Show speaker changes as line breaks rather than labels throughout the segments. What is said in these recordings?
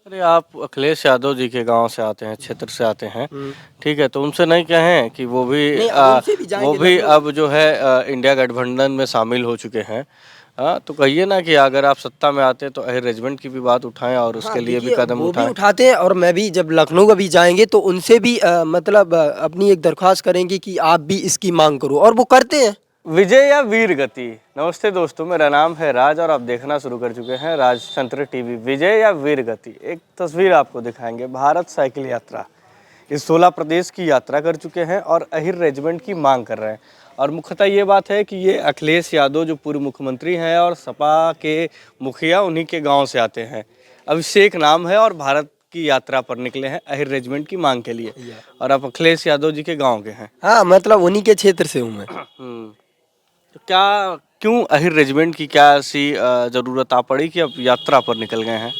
अरे आप अखिलेश यादव जी के गांव से आते हैं, क्षेत्र से आते हैं, ठीक है, तो उनसे नहीं कहें कि
नहीं, अब उनसे भी
वो
जाएंगे
भी
लखनऊ।
अब जो है इंडिया गठबंधन में शामिल हो चुके हैं। हाँ, तो कहिए ना कि अगर आप सत्ता में आते तो अहिर रेजिमेंट की भी बात उठाएं और उसके
हाँ,
लिए भी
देखिए
कदम
वो भी
उठाएं।
उठाते हैं और मैं भी जब लखनऊ अभी जाएंगे तो उनसे भी मतलब अपनी एक दरख्वास्त करेंगे कि आप भी इसकी मांग करो, और वो करते हैं।
विजय या वीर गति। नमस्ते दोस्तों, मेरा नाम है राज और आप देखना शुरू कर चुके हैं राजतंत्र टीवी। विजय या वीर गति, एक तस्वीर आपको दिखाएंगे। भारत साइकिल यात्रा इस 16 प्रदेश की यात्रा कर चुके हैं और अहिर रेजिमेंट की मांग कर रहे हैं। और मुख्यतः ये बात है कि ये अखिलेश यादव जो पूर्व मुख्यमंत्री हैं और सपा के मुखिया, उन्हीं के गांव से आते हैं। अभिषेक नाम है और भारत की यात्रा पर निकले हैं अहिर रेजिमेंट की मांग के लिए। और आप अखिलेश यादव जी के गाँव के हैं।
हाँ, मतलब उन्हीं के क्षेत्र से हूँ मैं।
तो क्या, क्यों अहिर रेजिमेंट की क्या ऐसी ज़रूरत आ पड़ी कि अब यात्रा पर निकल गए हैं?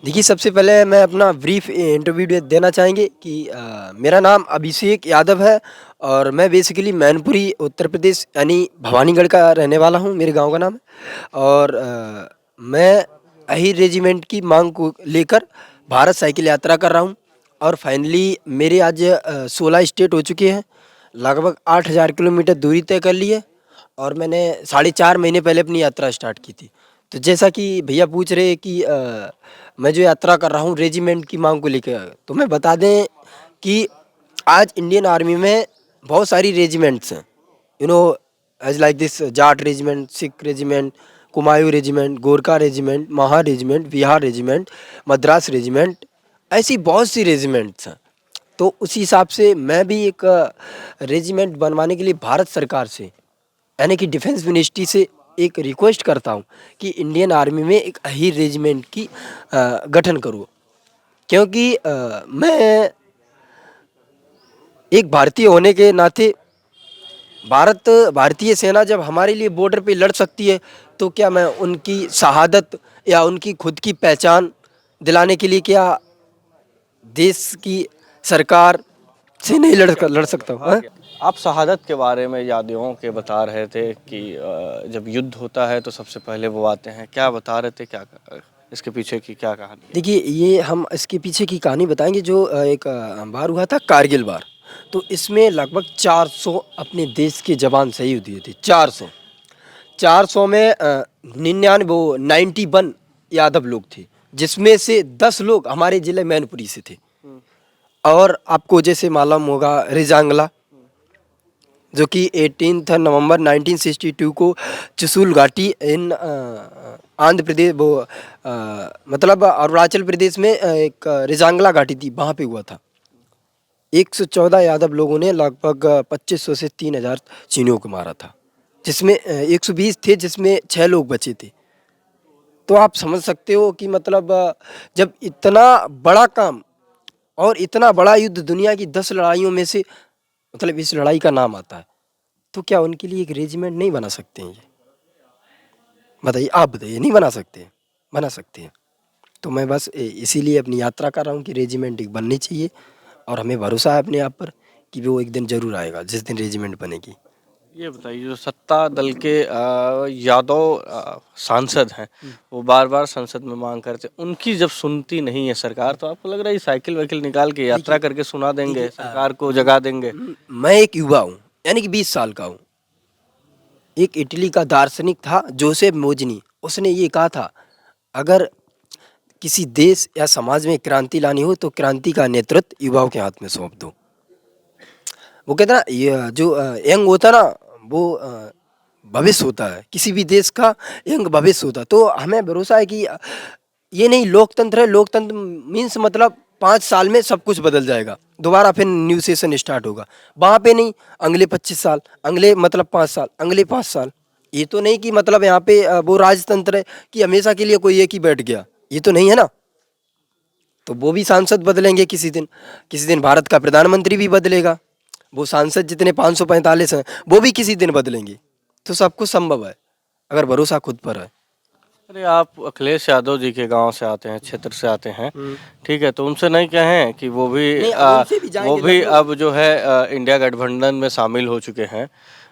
देखिए, सबसे पहले मैं अपना ब्रीफ इंटरव्यू देना चाहेंगे कि मेरा नाम अभिषेक यादव है और मैं बेसिकली मैनपुरी उत्तर प्रदेश यानी भवानीगढ़ का रहने वाला हूँ, मेरे गांव का नाम है। और मैं अहिर रेजिमेंट की मांग को लेकर भारत साइकिल यात्रा कर रहा हूँ। और फाइनली मेरे आज 16 स्टेट हो चुके हैं, लगभग 8,000 किलोमीटर दूरी तय कर ली है। और मैंने 4.5 महीने पहले अपनी यात्रा स्टार्ट की थी। तो जैसा कि भैया पूछ रहे हैं कि मैं जो यात्रा कर रहा हूँ रेजिमेंट की मांग को लेकर, तो मैं बता दें कि आज इंडियन आर्मी में बहुत सारी रेजिमेंट्स हैं। You know, as like this Jat regiment, Sikh regiment, Kumaon regiment, Gorkha regiment, Mahar regiment, Bihar regiment, Madras regiment, ऐसी बहुत सी रेजिमेंट्स हैं। तो उसी हिसाब से मैं भी एक रेजिमेंट बनवाने के लिए भारत सरकार से यानी कि डिफेंस मिनिस्ट्री से एक रिक्वेस्ट करता हूँ कि इंडियन आर्मी में एक अहिर रेजिमेंट की गठन करो। क्योंकि मैं एक भारतीय होने के नाते भारतीय सेना जब हमारे लिए बॉर्डर पे लड़ सकती है, तो क्या मैं उनकी शहादत या उनकी खुद की पहचान दिलाने के लिए क्या देश की सरकार से नहीं लड़ सकता हूँ? हाँ?
आप शहादत के बारे में यादों के बता रहे थे कि जब युद्ध होता है तो सबसे पहले वो आते हैं। क्या बता रहे थे, क्या इसके पीछे की क्या कहानी है?
देखिए, ये हम इसके पीछे की कहानी बताएंगे। जो एक वार हुआ था, कारगिल वार। तो इसमें लगभग 400 अपने देश के जवान शहीद हुए थे। 400 में 99 वो 91 यादव लोग थे, जिसमें से 10 लोग हमारे जिले मैनपुरी से थे। और आपको जैसे मालूम होगा रिजांगला, जो कि 18 नवंबर 1962 को चुसूल घाटी इन आंध्र प्रदेश वो मतलब अरुणाचल प्रदेश में एक रिजांगला घाटी थी, वहाँ पे हुआ था। 114 यादव लोगों ने लगभग 2500 से 3000 चीनियों को मारा था, जिसमें 120 थे, जिसमें 6 लोग बचे थे। तो आप समझ सकते हो कि मतलब जब इतना बड़ा काम और इतना बड़ा युद्ध दुनिया की 10 लड़ाइयों में से मतलब इस लड़ाई का नाम आता है, तो क्या उनके लिए एक रेजिमेंट नहीं बना सकते हैं? ये बताइए, आप बताइए, नहीं बना सकते? बना सकते हैं। तो मैं बस इसीलिए अपनी यात्रा कर रहा हूँ कि रेजिमेंट एक बननी चाहिए। और हमें भरोसा है अपने आप पर कि वो एक दिन जरूर आएगा जिस दिन रेजिमेंट बनेगी।
ये बताइए, जो सत्ता दल के यादव सांसद हैं, वो बार बार संसद में मांग करते, उनकी जब सुनती नहीं है सरकार, तो आपको लग रहा है ये साइकिल वाइकिल निकाल के यात्रा करके सुना देंगे, सरकार को जगा देंगे?
मैं एक युवा हूँ, यानी कि 20 साल का हूँ। एक इटली का दार्शनिक था जोसेफ मोजनी, उसने ये कहा था, अगर किसी देश या समाज में क्रांति लानी हो तो क्रांति का नेतृत्व युवाओं के हाथ में सौंप दो। वो कहता ना, ये जो यंग होता ना, वो भविष्य होता है किसी भी देश का, यंग भविष्य होता है। तो हमें भरोसा है कि ये नहीं लोकतंत्र है, लोकतंत्र मीन्स मतलब 5 साल में सब कुछ बदल जाएगा, दोबारा फिर न्यू सेशन स्टार्ट होगा। वहाँ पे नहीं, अगले 25 साल, अगले मतलब 5 साल, अगले 5 साल। ये तो नहीं कि मतलब यहाँ पे वो राजतंत्र है कि हमेशा के लिए कोई एक ही बैठ गया, ये तो नहीं है ना। तो वो भी सांसद बदलेंगे किसी दिन भारत का प्रधानमंत्री भी बदलेगा। वो सांसद जितने 545 हैं वो भी किसी दिन बदलेंगे। तो सब कुछ संभव है अगर भरोसा खुद पर है।
अरे आप अखिलेश यादव जी के गांव से आते हैं, क्षेत्र से आते हैं, ठीक है, तो उनसे नहीं कहें कि वो भी
नहीं, अब उनसे भी
वो
जाएंगे
भी
लखनऊ।
अब जो है इंडिया गठबंधन में शामिल हो चुके हैं।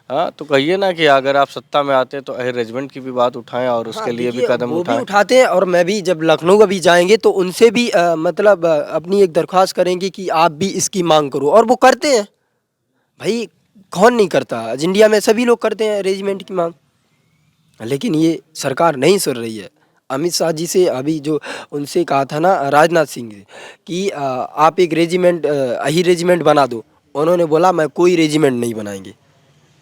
हाँ, तो कहिए ना कि अगर आप सत्ता में आते तो अहिर रेजिमेंट की भी बात उठाएं और उसके
हाँ,
लिए भी
देखिए
कदम
वो भी
उठाएं।
उठाते हैं और मैं भी जब लखनऊ अभी जाएंगे तो उनसे भी मतलब अपनी एक दरख्वास्त करेंगे कि आप भी इसकी मांग करो और वो करते हैं भाई। कौन नहीं करता, आज इंडिया में सभी लोग करते हैं रेजिमेंट की मांग। लेकिन ये सरकार नहीं सुन रही है। अमित शाह जी से अभी जो उनसे कहा था ना राजनाथ सिंह से कि आप एक रेजिमेंट अहिर रेजिमेंट बना दो, उन्होंने बोला मैं कोई रेजिमेंट नहीं बनाएंगे।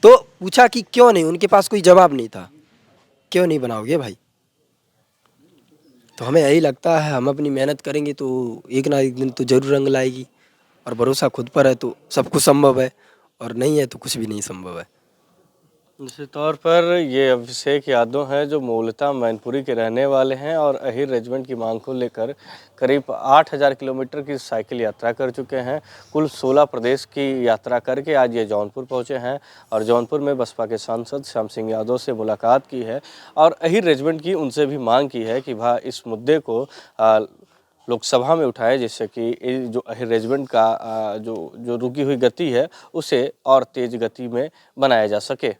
तो पूछा कि क्यों नहीं, उनके पास कोई जवाब नहीं था। क्यों नहीं बनाओगे भाई? तो हमें यही लगता है हम अपनी मेहनत करेंगे तो एक ना एक दिन तो जरूर रंग लाएगी। और भरोसा खुद पर है तो सब कुछ संभव है, और नहीं है तो कुछ भी नहीं संभव है।
निश्चित तौर पर ये अभिषेक यादव हैं जो मूलतः मैनपुरी के रहने वाले हैं और अहिर रेजिमेंट की मांग को लेकर करीब 8,000 किलोमीटर की साइकिल यात्रा कर चुके हैं। कुल 16 प्रदेश की यात्रा करके आज ये जौनपुर पहुंचे हैं और जौनपुर में बसपा के सांसद श्याम सिंह यादव से मुलाकात की है और अहिर रेजिमेंट की उनसे भी मांग की है कि भाई इस मुद्दे को लोकसभा में उठाए, जिससे कि ये जो अहिर रेजिमेंट का जो रुकी हुई गति है उसे और तेज गति में बनाया जा सके।